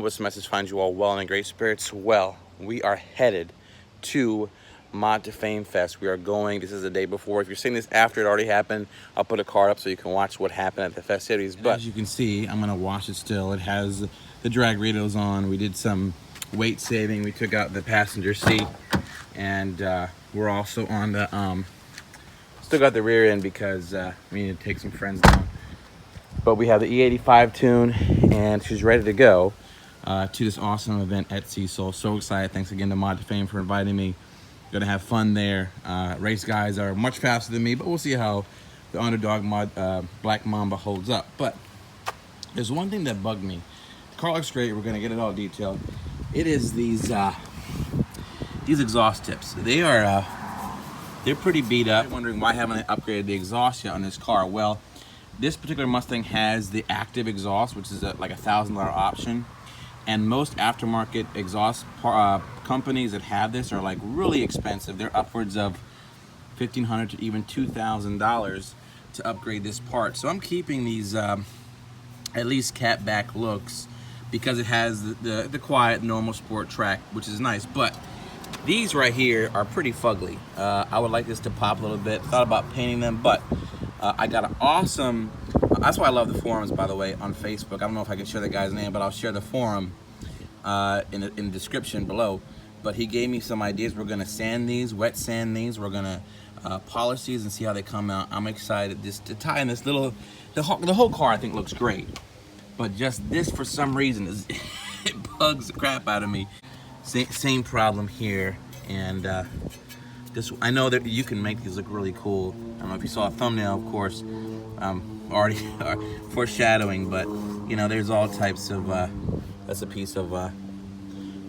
this message finds you all well and in great spirits. Well, we are headed to Mod to Fame Fest. We are going, this is the day before. If you're seeing this after it already happened, I'll put a card up so you can watch what happened at the festivities. But as you can see, I'm gonna wash it still. It has the drag rails on. We did some weight saving. We took out the passenger seat, and we're also on the, still got the rear end because we need to take some friends down. But we have the E85 tune, and she's ready to go to this awesome event at Cecil. So excited. Thanks again to Mod to Fame for inviting me. Gonna have fun there. Race guys are much faster than me, but we'll see how the underdog Black Mamba holds up. But there's one thing that bugged me. The car looks great. We're gonna get it all detailed. It is these exhaust tips. They're pretty beat up. Wondering why haven't I upgraded the exhaust yet on this car? Well, this particular Mustang has the active exhaust, which is like $1,000 option. And most aftermarket exhaust companies that have this are like really expensive. They're upwards of $1,500 to even $2,000 to upgrade this part. So I'm keeping these at least catback looks because it has the quiet, normal sport track, which is nice. But these right here are pretty fugly. I would like this to pop a little bit. Thought about painting them, but I got an awesome, that's why I love the forums, by the way, on Facebook. I don't know if I can share the guy's name, but I'll share the forum in the description below. But he gave me some ideas. We're gonna sand these, wet sand these. We're gonna polish these and see how they come out. I'm excited just to tie in this little, the whole car I think looks great. But just this, for some reason, it bugs the crap out of me. Same problem here. And this, I know that you can make these look really cool. I don't know if you saw a thumbnail, of course, already foreshadowing, but you know, there's all types of, that's a piece of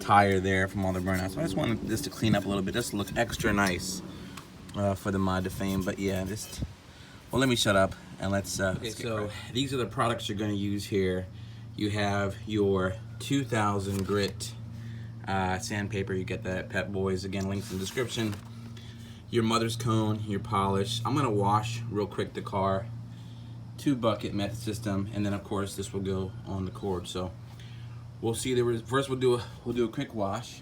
tire there from all the burnouts. So I just wanted this to clean up a little bit, just to look extra nice for the Mod to Fame. But yeah, just, well, let me shut up and let's okay, so these are the products you're gonna use here. You have your 2000 grit sandpaper. You get that at Pep Boys, again, links in the description. Your mother's cone, your polish. I'm gonna wash real quick the car, 2-bucket method system, and then of course this will go on the cord. So we'll see. First we'll do a quick wash.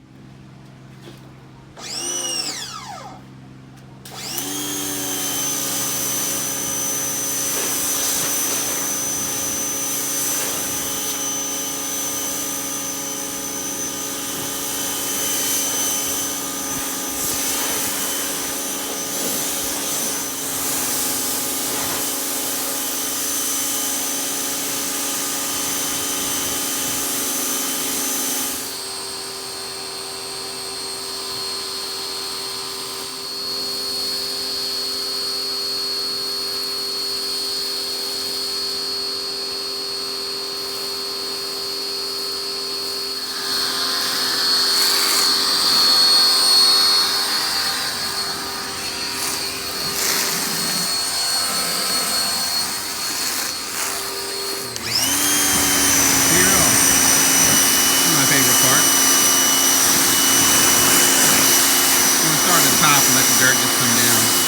Top and let the dirt just come down.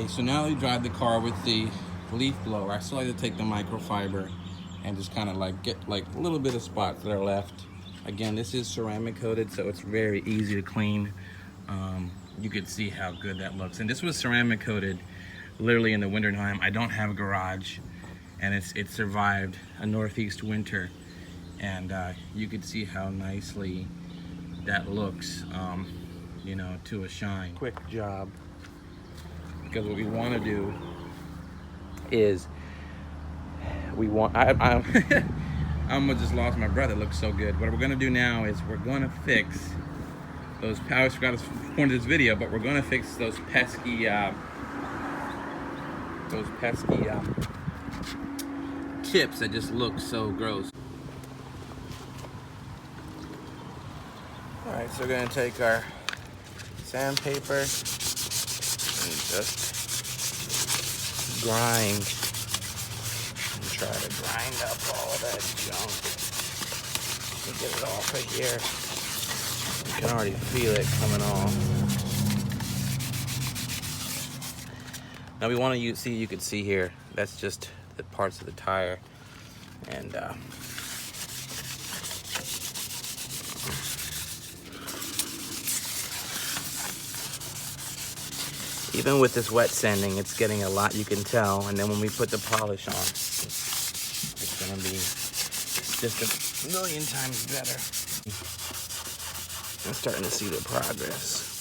So now you drive the car with the leaf blower. I still like to take the microfiber and just kind of like get like a little bit of spots that are left Again, this is ceramic coated, so it's very easy to clean. You can see how good that looks. And this was ceramic coated literally in the wintertime. I don't have a garage, and it survived a northeast winter. And you can see how nicely that looks, you know, to a shine. Quick job. Because what we want to do is I almost just lost my breath. It looks so good. What we're gonna do now is we're gonna fix those. I always forgot to point to this video, but we're gonna fix those pesky tips that just look so gross. All right, so we're gonna take our sandpaper and just grind. Try to grind up all of that junk and get it off of here. You can already feel it coming off. Now we want to see, you can see here, that's just the parts of the tire. And even with this wet sanding, it's getting a lot, you can tell. And then when we put the polish on, it's gonna be just a million times better. I'm starting to see the progress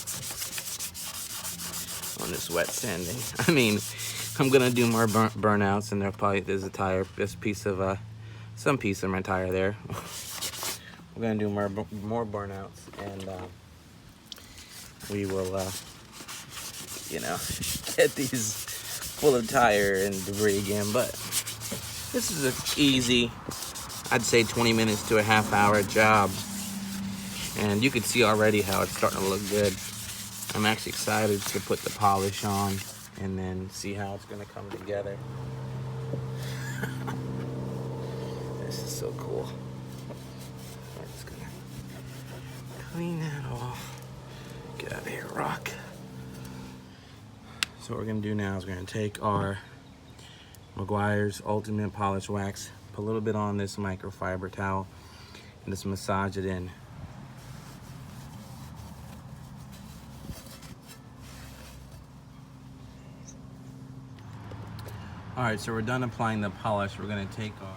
on this wet sanding. I mean, I'm gonna do more burnouts, and there's a tire, this piece of some piece of my tire there. We're gonna do more burnouts, and we will, you know, get these full of tire and debris again. But this is an easy, I'd say 20 minutes to a half-hour job. And you can see already how it's starting to look good. I'm actually excited to put the polish on and then see how it's gonna come together. This is so cool. I'm just gonna clean that off. Get out of here, rock. So what we're gonna do now is we're gonna take our Meguiar's Ultimate Polish Wax, put a little bit on this microfiber towel, and just massage it in. All right, so we're done applying the polish. We're gonna take our,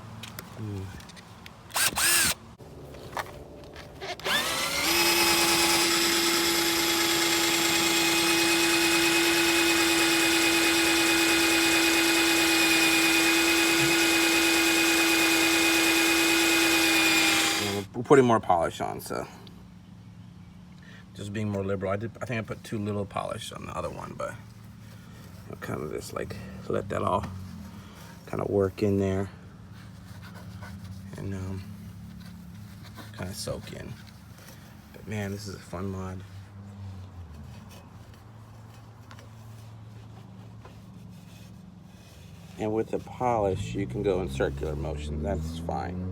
we're putting more polish on, so just being more liberal. I think I put too little polish on the other one, but I'll kind of just like let that all kind of work in there and kind of soak in. But man, this is a fun mod. And with the polish, you can go in circular motion. That's fine.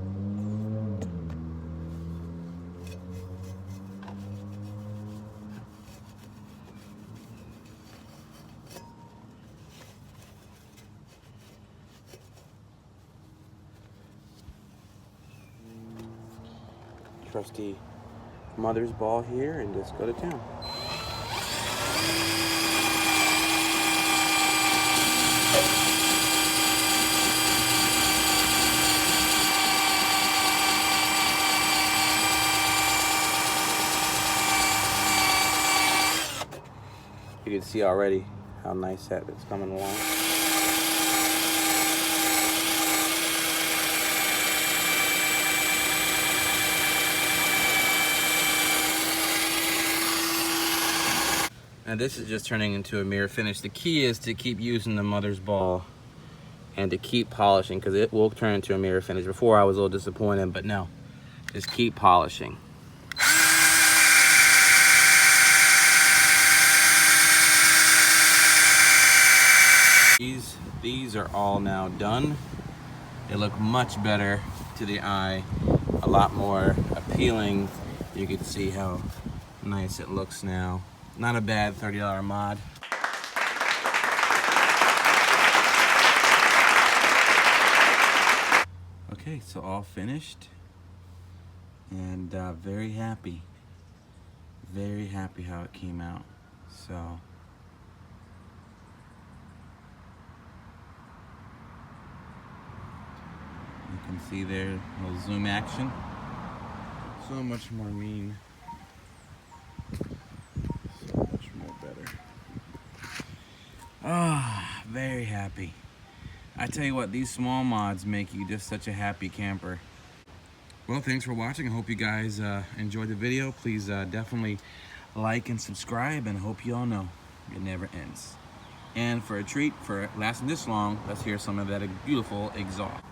Trusty mother's ball here, and just go to town. You can see already how nice that is coming along. And this is just turning into a mirror finish. The key is to keep using the mother's ball and to keep polishing, because it will turn into a mirror finish. Before I was a little disappointed, but no, just keep polishing. These are all now done. They look much better to the eye, a lot more appealing. You can see how nice it looks now. Not a bad $30 mod. Okay, so all finished. and very happy how it came out. So you can see there a little zoom action, so much more mean, so much more better. Ah, very happy. I tell you what, these small mods make you just such a happy camper. Well, thanks for watching. I hope you guys enjoyed the video. Please definitely like and subscribe, and I hope you all know it never ends. And for a treat, for lasting this long, let's hear some of that beautiful exhaust.